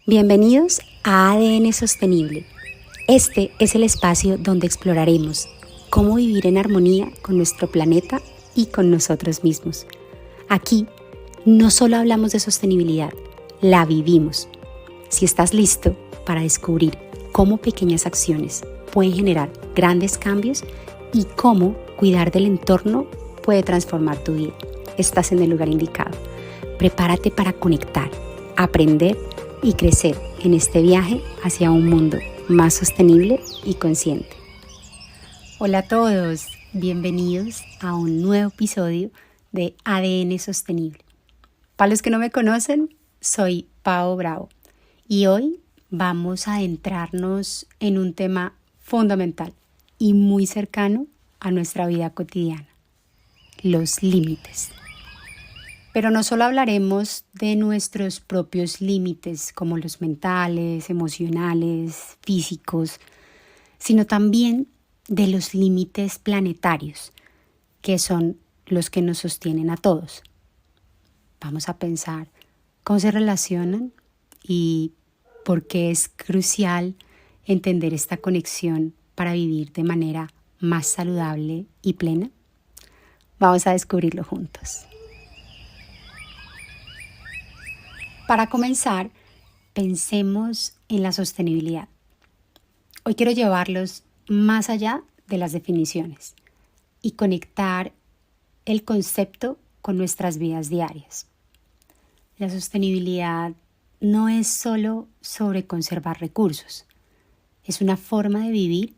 Bienvenidos a ADN Sostenible. Este es el espacio donde exploraremos cómo vivir en armonía con nuestro planeta y con nosotros mismos. Aquí no solo hablamos de sostenibilidad, la vivimos. Si estás listo para descubrir cómo pequeñas acciones pueden generar grandes cambios y cómo cuidar del entorno puede transformar tu vida, estás en el lugar indicado. Prepárate para conectar, aprender y crecer en este viaje hacia un mundo más sostenible y consciente. Hola a todos, bienvenidos a un nuevo episodio de ADN Sostenible. Para los que no me conocen, soy Pao Bravo y hoy vamos a adentrarnos en un tema fundamental y muy cercano a nuestra vida cotidiana: los límites. Pero no solo hablaremos de nuestros propios límites, como los mentales, emocionales, físicos, sino también de los límites planetarios, que son los que nos sostienen a todos. Vamos a pensar cómo se relacionan y por qué es crucial entender esta conexión para vivir de manera más saludable y plena. Vamos a descubrirlo juntos. Para comenzar, pensemos en la sostenibilidad. Hoy quiero llevarlos más allá de las definiciones y conectar el concepto con nuestras vidas diarias. La sostenibilidad no es solo sobre conservar recursos, es una forma de vivir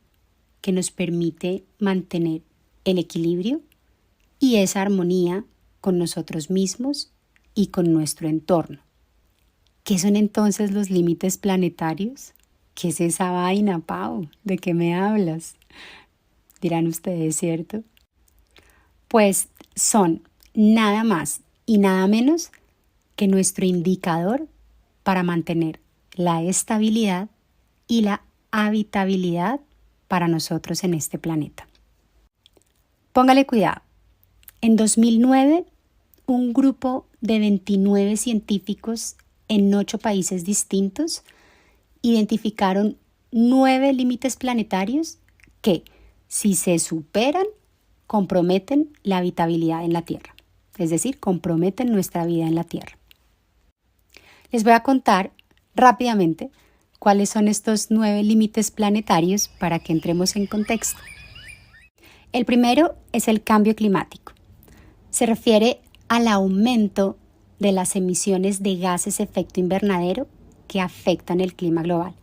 que nos permite mantener el equilibrio y esa armonía con nosotros mismos y con nuestro entorno. ¿Qué son entonces los límites planetarios? ¿Qué es esa vaina, Pau? ¿De qué me hablas? Dirán ustedes, ¿cierto? Pues son nada más y nada menos que nuestro indicador para mantener la estabilidad y la habitabilidad para nosotros en este planeta. Póngale cuidado. En 2009, un grupo de 29 científicos en 8 países distintos identificaron 9 límites planetarios que, si se superan, comprometen la habitabilidad en la Tierra, es decir, comprometen nuestra vida en la Tierra. Les voy a contar rápidamente cuáles son estos 9 límites planetarios para que entremos en contexto. El primero es el cambio climático. Se refiere al aumento de las emisiones de gases de efecto invernadero que afectan el clima global.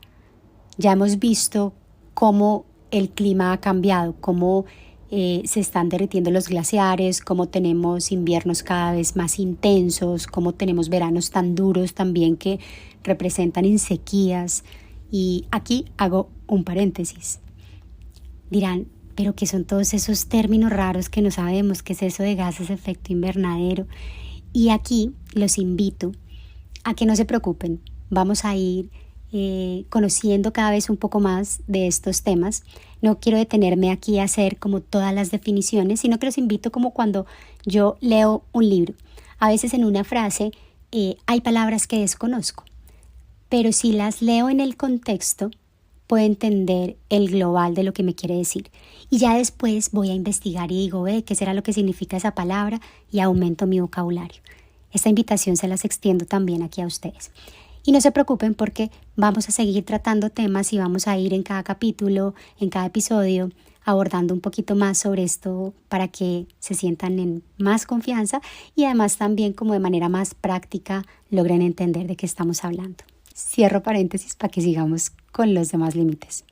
Ya hemos visto cómo el clima ha cambiado, cómo se están derritiendo los glaciares, cómo tenemos inviernos cada vez más intensos, cómo tenemos veranos tan duros también que representan en sequías. Y aquí hago un paréntesis. Dirán, ¿pero qué son todos esos términos raros que no sabemos? ¿Qué es eso de gases de efecto invernadero? Y aquí los invito a que no se preocupen. Vamos a ir conociendo cada vez un poco más de estos temas. No quiero detenerme aquí a hacer como todas las definiciones, sino que los invito como cuando yo leo un libro. A veces en una frase hay palabras que desconozco, pero si las leo en el contexto, puedo entender el global de lo que me quiere decir. Y ya después voy a investigar y digo, ¿qué será lo que significa esa palabra? Y aumento mi vocabulario. Esta invitación se las extiendo también aquí a ustedes. Y no se preocupen porque vamos a seguir tratando temas y vamos a ir en cada capítulo, en cada episodio, abordando un poquito más sobre esto para que se sientan en más confianza y además también como de manera más práctica logren entender de qué estamos hablando. Cierro paréntesis para que sigamos con los demás límites.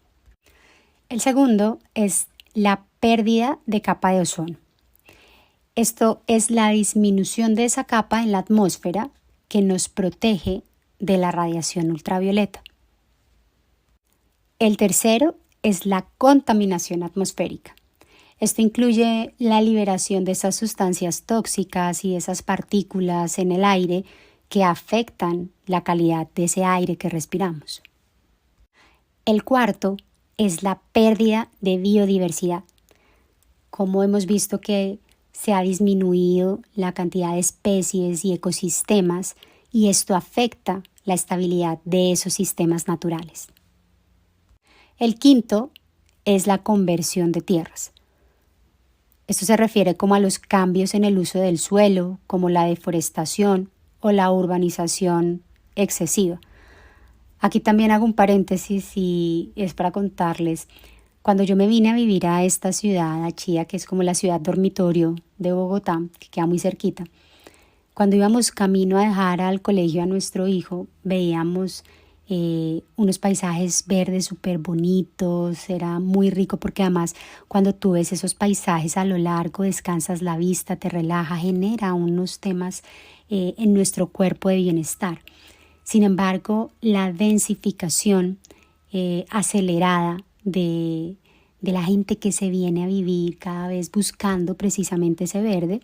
El segundo es la pérdida de capa de ozono. Esto es la disminución de esa capa en la atmósfera que nos protege de la radiación ultravioleta. El tercero es la contaminación atmosférica. Esto incluye la liberación de esas sustancias tóxicas y esas partículas en el aire que afectan la calidad de ese aire que respiramos. El cuarto es la pérdida de biodiversidad. Como hemos visto que se ha disminuido la cantidad de especies y ecosistemas y esto afecta la estabilidad de esos sistemas naturales. El quinto es la conversión de tierras. Esto se refiere como a los cambios en el uso del suelo, como la deforestación o la urbanización excesiva. Aquí también hago un paréntesis y es para contarles, cuando yo me vine a vivir a esta ciudad, a Chía, que es como la ciudad dormitorio de Bogotá, que queda muy cerquita, cuando íbamos camino a dejar al colegio a nuestro hijo, veíamos unos paisajes verdes súper bonitos, era muy rico porque además cuando tú ves esos paisajes a lo largo, descansas la vista, te relaja, genera unos temas en nuestro cuerpo de bienestar. Sin embargo, la densificación acelerada de la gente que se viene a vivir cada vez buscando precisamente ese verde,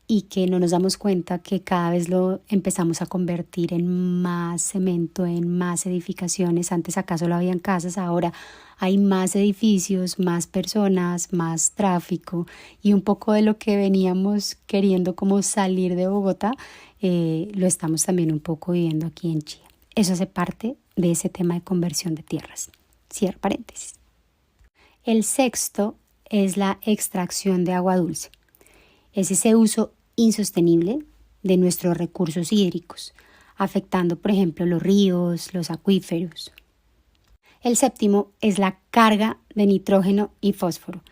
y que no nos damos cuenta que cada vez lo empezamos a convertir en más cemento, en más edificaciones. Antes acaso lo habían casas, ahora hay más edificios, más personas, más tráfico, y un poco de lo que veníamos queriendo como salir de Bogotá, lo estamos también un poco viviendo aquí en Chía. Eso hace parte de ese tema de conversión de tierras. Cierro paréntesis. El sexto es la extracción de agua dulce. Es ese uso insostenible de nuestros recursos hídricos, afectando, por ejemplo, los ríos, los acuíferos. El séptimo es la carga de nitrógeno y fósforo.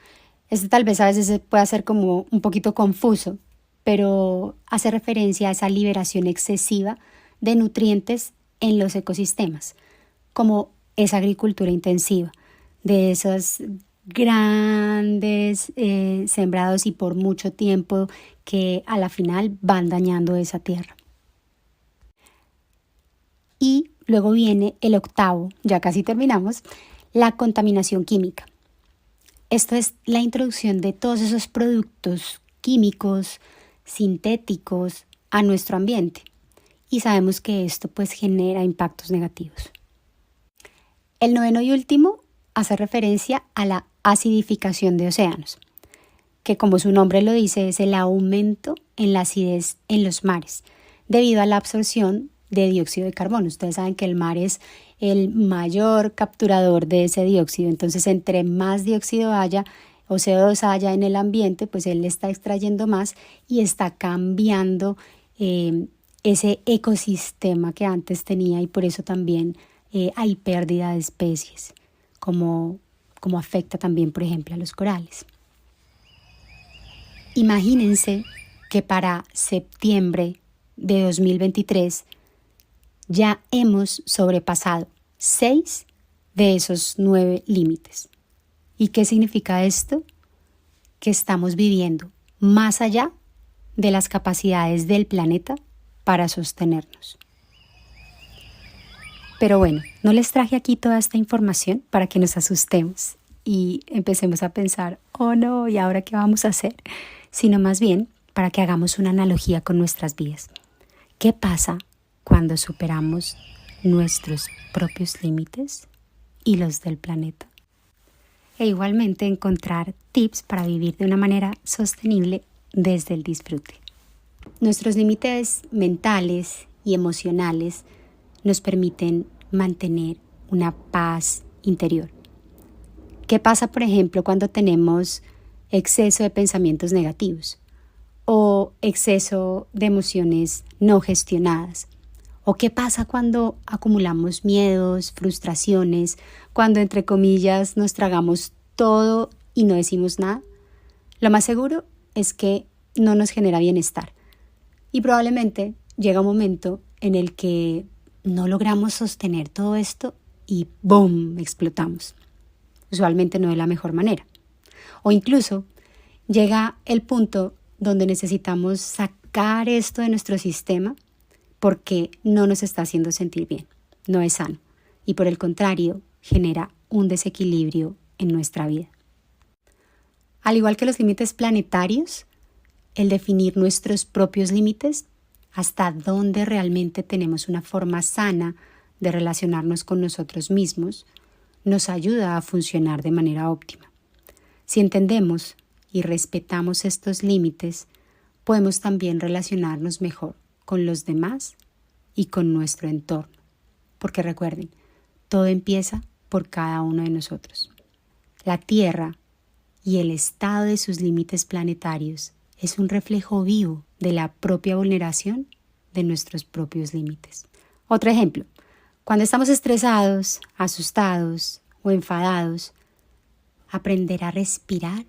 Esto tal vez a veces puede ser como un poquito confuso, pero hace referencia a esa liberación excesiva de nutrientes en los ecosistemas, como esa agricultura intensiva, de esos grandes sembrados y por mucho tiempo que a la final van dañando esa tierra. Y luego viene el octavo, ya casi terminamos, la contaminación química. Esto es la introducción de todos esos productos químicos, sintéticos a nuestro ambiente. Y sabemos que esto pues genera impactos negativos. El noveno y último hace referencia a la acidificación de océanos, que como su nombre lo dice es el aumento en la acidez en los mares debido a la absorción de dióxido de carbono. Ustedes saben que el mar es el mayor capturador de ese dióxido, entonces entre más dióxido haya o CO2 haya en el ambiente, pues él está extrayendo más y está cambiando ese ecosistema que antes tenía, y por eso también hay pérdida de especies, como afecta también, por ejemplo, a los corales. Imagínense que para septiembre de 2023 ya hemos sobrepasado 6 de esos 9 límites. ¿Y qué significa esto? Que estamos viviendo más allá de las capacidades del planeta para sostenernos. Pero bueno, no les traje aquí toda esta información para que nos asustemos y empecemos a pensar, oh no, ¿y ahora qué vamos a hacer? Sino más bien para que hagamos una analogía con nuestras vidas. ¿Qué pasa cuando superamos nuestros propios límites y los del planeta? E igualmente encontrar tips para vivir de una manera sostenible desde el disfrute. Nuestros límites mentales y emocionales nos permiten mantener una paz interior. ¿Qué pasa, por ejemplo, cuando tenemos exceso de pensamientos negativos o exceso de emociones no gestionadas? ¿O qué pasa cuando acumulamos miedos, frustraciones, cuando entre comillas nos tragamos todo y no decimos nada? Lo más seguro es que no nos genera bienestar y probablemente llega un momento en el que no logramos sostener todo esto y ¡boom!, explotamos. Usualmente no de la mejor manera. O incluso llega el punto donde necesitamos sacar esto de nuestro sistema porque no nos está haciendo sentir bien, no es sano y por el contrario genera un desequilibrio en nuestra vida. Al igual que los límites planetarios, el definir nuestros propios límites, hasta dónde realmente tenemos una forma sana de relacionarnos con nosotros mismos, nos ayuda a funcionar de manera óptima. Si entendemos y respetamos estos límites, podemos también relacionarnos mejor con los demás y con nuestro entorno. Porque recuerden, todo empieza por cada uno de nosotros. La Tierra y el estado de sus límites planetarios es un reflejo vivo de la propia vulneración de nuestros propios límites. Otro ejemplo, cuando estamos estresados, asustados o enfadados, aprender a respirar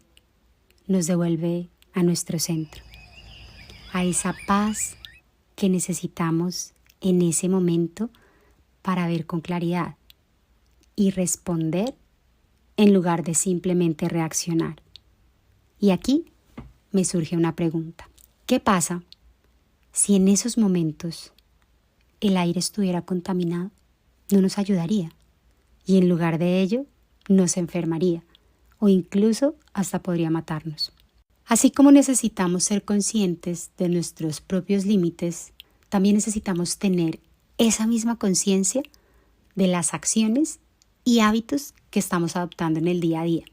nos devuelve a nuestro centro, a esa paz que necesitamos en ese momento para ver con claridad y responder en lugar de simplemente reaccionar. Y aquí me surge una pregunta. ¿Qué pasa si en esos momentos el aire estuviera contaminado? No nos ayudaría y en lugar de ello nos enfermaría o incluso hasta podría matarnos. Así como necesitamos ser conscientes de nuestros propios límites, también necesitamos tener esa misma conciencia de las acciones y hábitos que estamos adoptando en el día a día,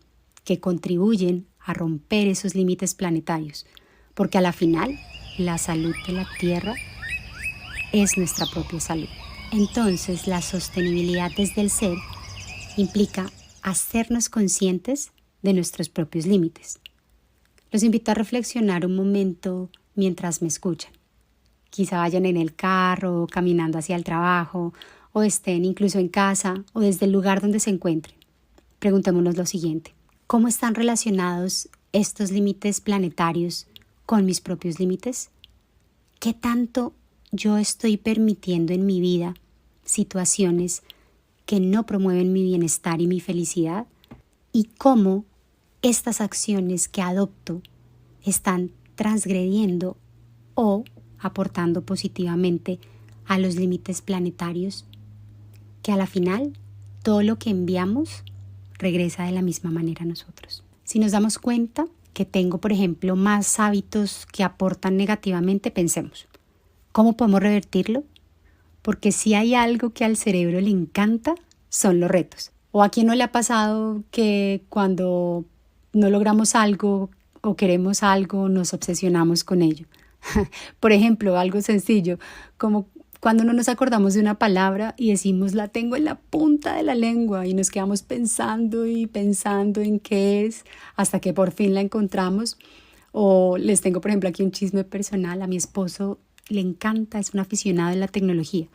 que contribuyen a romper esos límites planetarios, porque a la final la salud de la Tierra es nuestra propia salud. Entonces, la sostenibilidad desde el ser implica hacernos conscientes de nuestros propios límites. Los invito a reflexionar un momento mientras me escuchan. Quizá vayan en el carro, caminando hacia el trabajo, o estén incluso en casa o desde el lugar donde se encuentren. Preguntémonos lo siguiente: ¿cómo están relacionados estos límites planetarios con mis propios límites? ¿Qué tanto yo estoy permitiendo en mi vida situaciones que no promueven mi bienestar y mi felicidad? ¿Y cómo estas acciones que adopto están transgrediendo o aportando positivamente a los límites planetarios? Que a la final todo lo que enviamos regresa de la misma manera a nosotros. Si nos damos cuenta que tengo, por ejemplo, más hábitos que aportan negativamente, pensemos, ¿cómo podemos revertirlo? Porque si hay algo que al cerebro le encanta, son los retos. ¿O a quién no le ha pasado que cuando no logramos algo o queremos algo, nos obsesionamos con ello? Por ejemplo, algo sencillo, como cuando no nos acordamos de una palabra y decimos la tengo en la punta de la lengua y nos quedamos pensando y pensando en qué es hasta que por fin la encontramos. O les tengo, por ejemplo, aquí un chisme personal. A mi esposo le encanta, es un aficionado en la tecnología.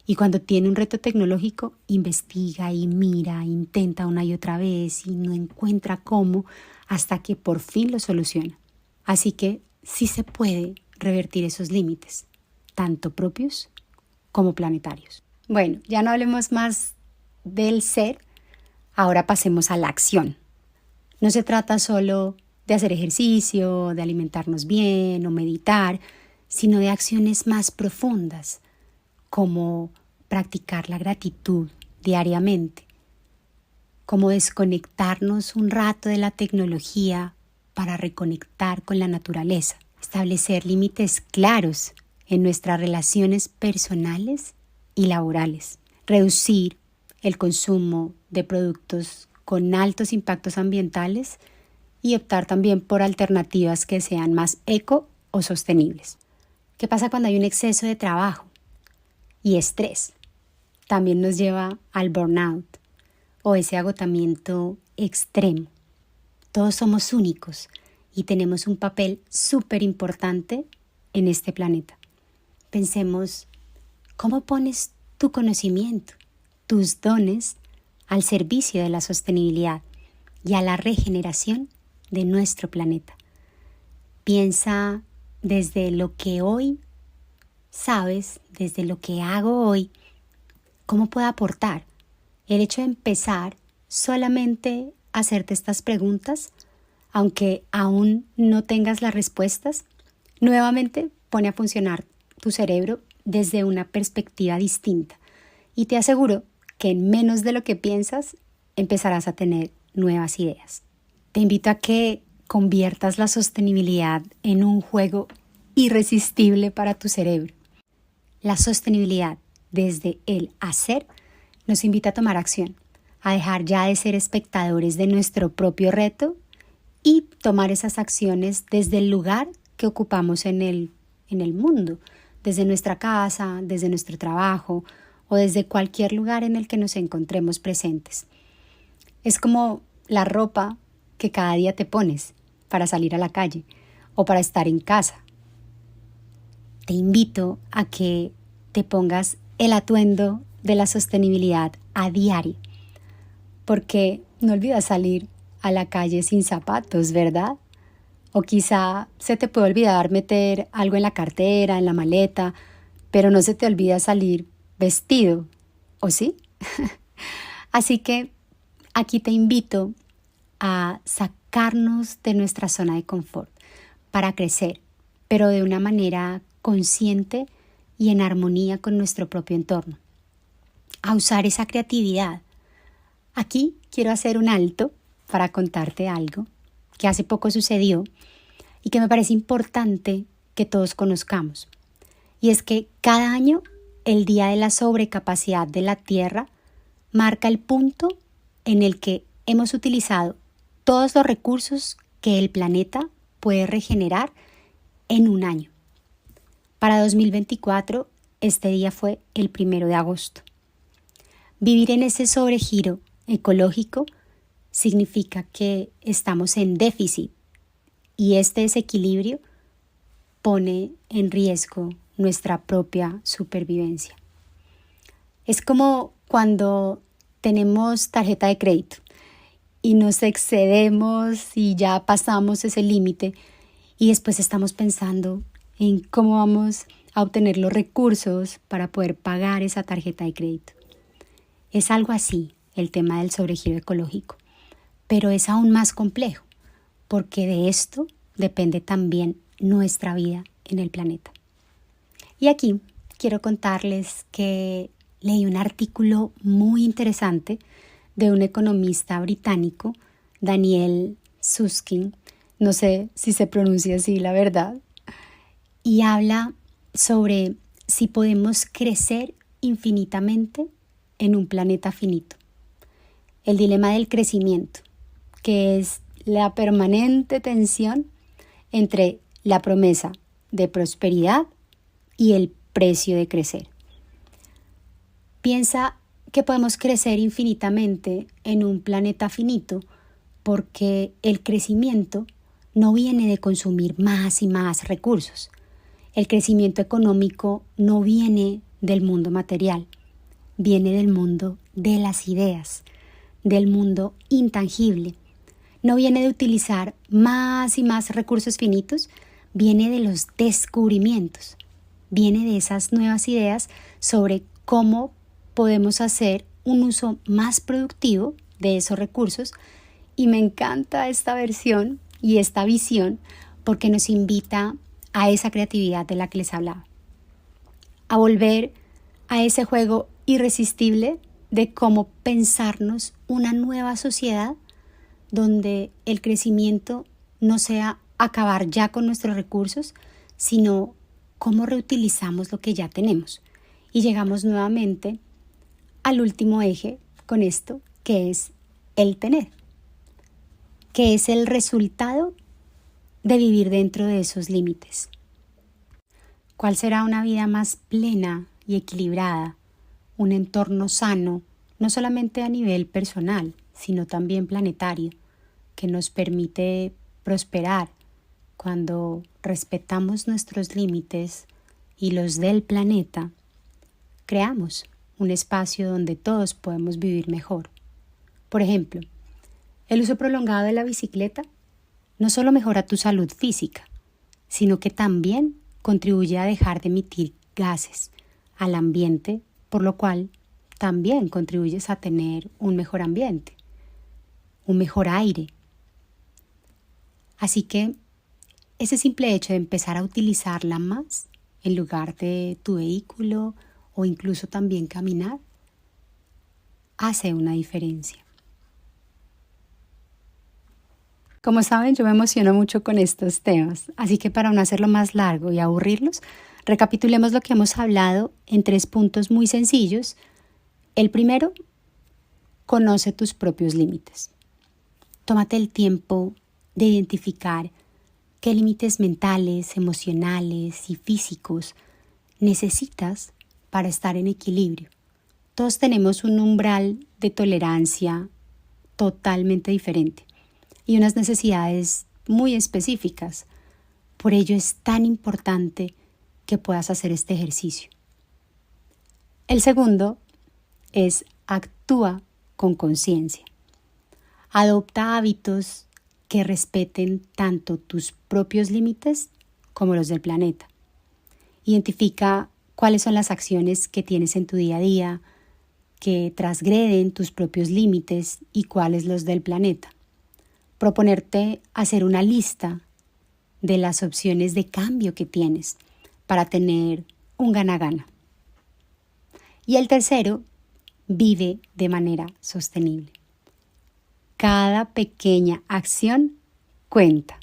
Y cuando tiene un reto tecnológico, investiga y mira, intenta una y otra vez y no encuentra cómo hasta que por fin lo soluciona. Así que sí se puede revertir esos límites, tanto propios como planetarios. Bueno, ya no hablemos más del ser, ahora pasemos a la acción. No se trata solo de hacer ejercicio, de alimentarnos bien o meditar, sino de acciones más profundas, como practicar la gratitud diariamente, como desconectarnos un rato de la tecnología para reconectar con la naturaleza, establecer límites claros en nuestras relaciones personales y laborales, reducir el consumo de productos con altos impactos ambientales y optar también por alternativas que sean más eco o sostenibles. ¿Qué pasa cuando hay un exceso de trabajo y estrés? También nos lleva al burnout o ese agotamiento extremo. Todos somos únicos y tenemos un papel súper importante en este planeta. Pensemos, ¿cómo pones tu conocimiento, tus dones al servicio de la sostenibilidad y a la regeneración de nuestro planeta? Piensa desde lo que hoy sabes, desde lo que hago hoy, ¿cómo puedo aportar? El hecho de empezar solamente a hacerte estas preguntas, aunque aún no tengas las respuestas, nuevamente pone a funcionar tu cerebro desde una perspectiva distinta y te aseguro que en menos de lo que piensas empezarás a tener nuevas ideas. Te invito a que conviertas la sostenibilidad en un juego irresistible para tu cerebro. La sostenibilidad desde el hacer nos invita a tomar acción, a dejar ya de ser espectadores de nuestro propio reto y tomar esas acciones desde el lugar que ocupamos en el mundo, desde nuestra casa, desde nuestro trabajo o desde cualquier lugar en el que nos encontremos presentes. Es como la ropa que cada día te pones para salir a la calle o para estar en casa. Te invito a que te pongas el atuendo de la sostenibilidad a diario, porque no olvidas salir a la calle sin zapatos, ¿verdad? O quizá se te puede olvidar meter algo en la cartera, en la maleta, pero no se te olvida salir vestido, ¿o sí? Así que aquí te invito a sacarnos de nuestra zona de confort para crecer, pero de una manera consciente y en armonía con nuestro propio entorno. A usar esa creatividad. Aquí quiero hacer un alto para contarte algo que hace poco sucedió y que me parece importante que todos conozcamos. Y es que cada año el Día de la Sobrecapacidad de la Tierra marca el punto en el que hemos utilizado todos los recursos que el planeta puede regenerar en un año. Para 2024, este día fue el 1 de agosto. Vivir en ese sobregiro ecológico significa que estamos en déficit y este desequilibrio pone en riesgo nuestra propia supervivencia. Es como cuando tenemos tarjeta de crédito y nos excedemos y ya pasamos ese límite y después estamos pensando en cómo vamos a obtener los recursos para poder pagar esa tarjeta de crédito. Es algo así el tema del sobregiro ecológico, pero es aún más complejo porque de esto depende también nuestra vida en el planeta. Y aquí quiero contarles que leí un artículo muy interesante de un economista británico, Daniel Susskind, no sé si se pronuncia así la verdad, y habla sobre si podemos crecer infinitamente en un planeta finito. El dilema del crecimiento, que es la permanente tensión entre la promesa de prosperidad y el precio de crecer. Piensa que podemos crecer infinitamente en un planeta finito porque el crecimiento no viene de consumir más y más recursos. El crecimiento económico no viene del mundo material, viene del mundo de las ideas, del mundo intangible. No viene de utilizar más y más recursos finitos, viene de los descubrimientos, viene de esas nuevas ideas sobre cómo podemos hacer un uso más productivo de esos recursos. Y me encanta esta versión y esta visión porque nos invita a esa creatividad de la que les hablaba, a volver a ese juego irresistible de cómo pensarnos una nueva sociedad donde el crecimiento no sea acabar ya con nuestros recursos, sino cómo reutilizamos lo que ya tenemos. Y llegamos nuevamente al último eje con esto, que es el tener, que es el resultado de vivir dentro de esos límites. ¿Cuál será una vida más plena y equilibrada? Un entorno sano, no solamente a nivel personal, sino también planetario, que nos permite prosperar cuando respetamos nuestros límites y los del planeta. Creamos un espacio donde todos podemos vivir mejor. Por ejemplo, el uso prolongado de la bicicleta no solo mejora tu salud física, sino que también contribuye a dejar de emitir gases al ambiente, por lo cual también contribuyes a tener un mejor ambiente, un mejor aire. Así que ese simple hecho de empezar a utilizarla más en lugar de tu vehículo o incluso también caminar hace una diferencia. Como saben, yo me emociono mucho con estos temas, así que para no hacerlo más largo y aburrirlos, recapitulemos lo que hemos hablado en 3 puntos muy sencillos. El primero, conoce tus propios límites. Tómate el tiempo de identificar qué límites mentales, emocionales y físicos necesitas para estar en equilibrio. Todos tenemos un umbral de tolerancia totalmente diferente y unas necesidades muy específicas. Por ello es tan importante que puedas hacer este ejercicio. El segundo es actúa con conciencia. Adopta hábitos que respeten tanto tus propios límites como los del planeta. Identifica cuáles son las acciones que tienes en tu día a día que transgreden tus propios límites y cuáles los del planeta. Proponerte hacer una lista de las opciones de cambio que tienes para tener un gana-gana. Y el tercero, vive de manera sostenible. Cada pequeña acción cuenta.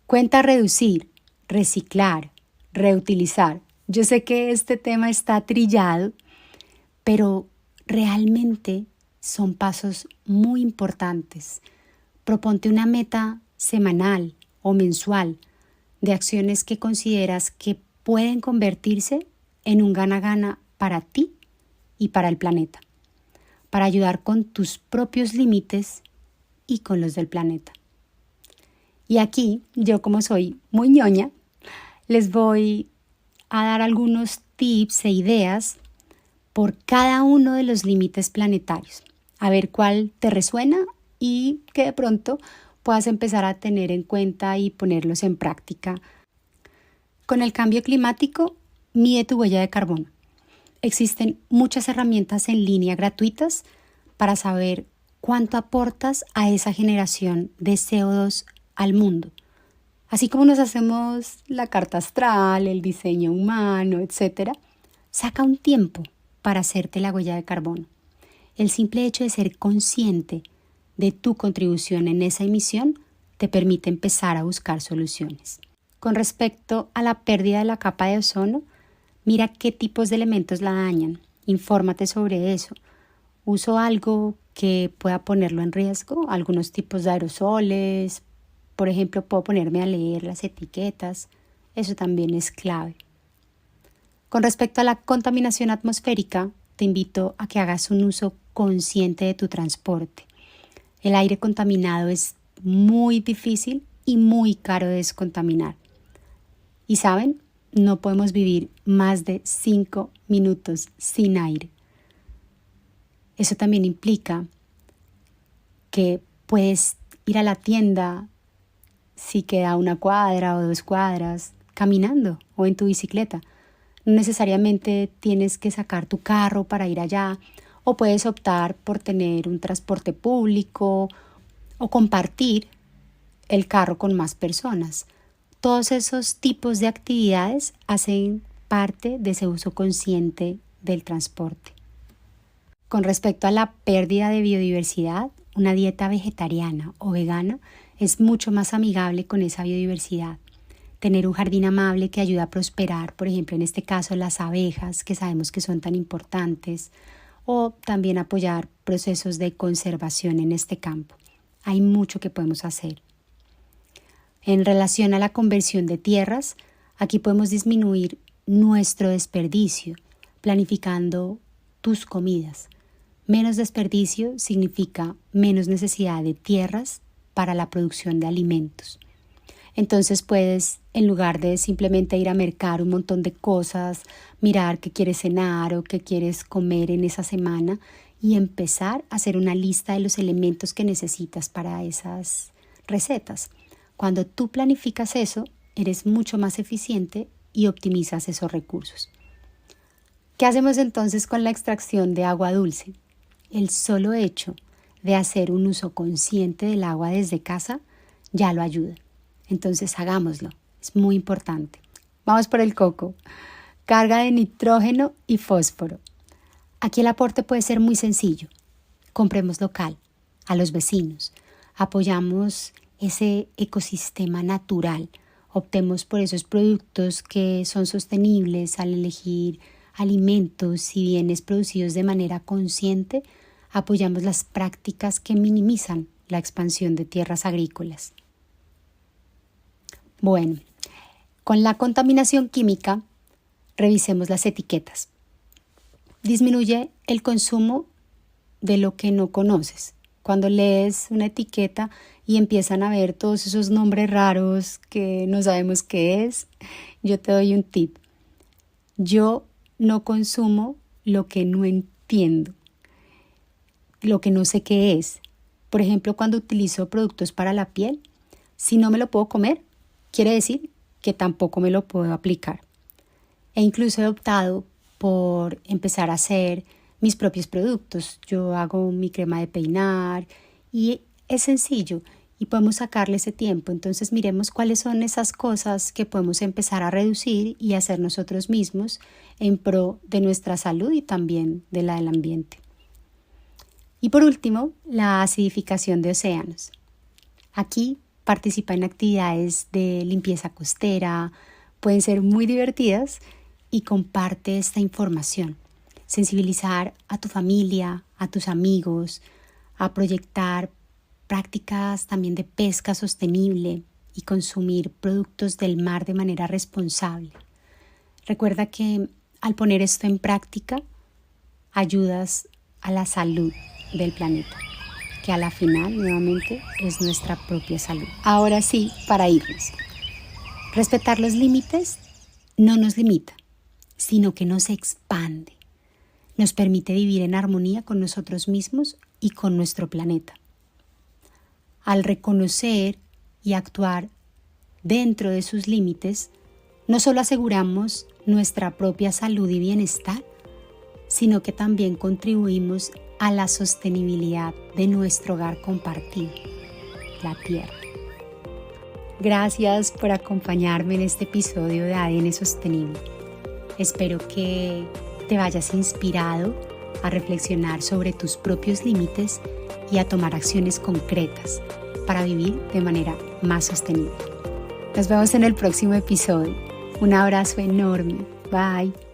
Cuenta reducir, reciclar, reutilizar. Yo sé que este tema está trillado, pero realmente son pasos muy importantes. Proponte una meta semanal o mensual de acciones que consideras que pueden convertirse en un gana-gana para ti y para el planeta, para ayudar con tus propios límites y con los del planeta. Y aquí, yo como soy muy ñoña, les voy a dar algunos tips e ideas por cada uno de los límites planetarios, a ver cuál te resuena y que de pronto puedas empezar a tener en cuenta y ponerlos en práctica. Con el cambio climático, mide tu huella de carbono. Existen muchas herramientas en línea gratuitas para saber cuánto aportas a esa generación de CO2 al mundo. Así como nos hacemos la carta astral, el diseño humano, etc., saca un tiempo para hacerte la huella de carbono. El simple hecho de ser consciente de tu contribución en esa emisión te permite empezar a buscar soluciones. Con respecto a la pérdida de la capa de ozono, mira qué tipos de elementos la dañan. Infórmate sobre eso. Uso algo que pueda ponerlo en riesgo, algunos tipos de aerosoles. Por ejemplo, puedo ponerme a leer las etiquetas. Eso también es clave. Con respecto a la contaminación atmosférica, te invito a que hagas un uso consciente de tu transporte. El aire contaminado es muy difícil y muy caro de descontaminar. Y saben, no podemos vivir más de 5 minutos sin aire. Eso también implica que puedes ir a la tienda si queda 1 cuadra o 2 cuadras caminando o en tu bicicleta. No necesariamente tienes que sacar tu carro para ir allá o puedes optar por tener un transporte público o compartir el carro con más personas. Todos esos tipos de actividades hacen parte de ese uso consciente del transporte. Con respecto a la pérdida de biodiversidad, una dieta vegetariana o vegana es mucho más amigable con esa biodiversidad. Tener un jardín amable que ayuda a prosperar, por ejemplo, en este caso las abejas, que sabemos que son tan importantes, o también apoyar procesos de conservación en este campo. Hay mucho que podemos hacer. En relación a la conversión de tierras, aquí podemos disminuir nuestro desperdicio, planificando tus comidas. Menos desperdicio significa menos necesidad de tierras para la producción de alimentos. Entonces puedes, en lugar de simplemente ir a mercar un montón de cosas, mirar qué quieres cenar o qué quieres comer en esa semana y empezar a hacer una lista de los elementos que necesitas para esas recetas. Cuando tú planificas eso, eres mucho más eficiente y optimizas esos recursos. ¿Qué hacemos entonces con la extracción de agua dulce? El solo hecho de hacer un uso consciente del agua desde casa ya lo ayuda. Entonces hagámoslo, es muy importante. Vamos por el coco. Carga de nitrógeno y fósforo. Aquí el aporte puede ser muy sencillo. Compremos local, a los vecinos. Apoyamos ese ecosistema natural. Optemos por esos productos que son sostenibles al elegir alimentos y bienes producidos de manera consciente. Apoyamos las prácticas que minimizan la expansión de tierras agrícolas. Bueno, Con la contaminación química, revisemos las etiquetas. Disminuye el consumo de lo que no conoces. Cuando lees una etiqueta y empiezan a ver todos esos nombres raros que no sabemos qué es, yo te doy un tip. Yo no consumo lo que no entiendo, lo que no sé qué es. Por ejemplo, cuando utilizo productos para la piel, si no me lo puedo comer, quiere decir que tampoco me lo puedo aplicar. E incluso he optado por empezar a hacer mis propios productos. Yo hago mi crema de peinar y es sencillo y podemos sacarle ese tiempo. Entonces miremos cuáles son esas cosas que podemos empezar a reducir y hacer nosotros mismos en pro de nuestra salud y también de la del ambiente. Y por último, la acidificación de océanos. Aquí participa en actividades de limpieza costera, pueden ser muy divertidas y comparte esta información. Sensibilizar a tu familia, a tus amigos, a proyectar prácticas también de pesca sostenible y consumir productos del mar de manera responsable. Recuerda que al poner esto en práctica, ayudas a la salud del planeta, que a la final nuevamente es nuestra propia salud. Ahora sí, para irnos. Respetar los límites no nos limita, sino que nos expande. Nos permite vivir en armonía con nosotros mismos y con nuestro planeta. Al reconocer y actuar dentro de sus límites, no solo aseguramos nuestra propia salud y bienestar, sino que también contribuimos a la sostenibilidad de nuestro hogar compartido, la Tierra. Gracias por acompañarme en este episodio de ADN Sostenible. Espero que te vayas inspirado a reflexionar sobre tus propios límites y a tomar acciones concretas para vivir de manera más sostenible. Nos vemos en el próximo episodio. Un abrazo enorme. Bye.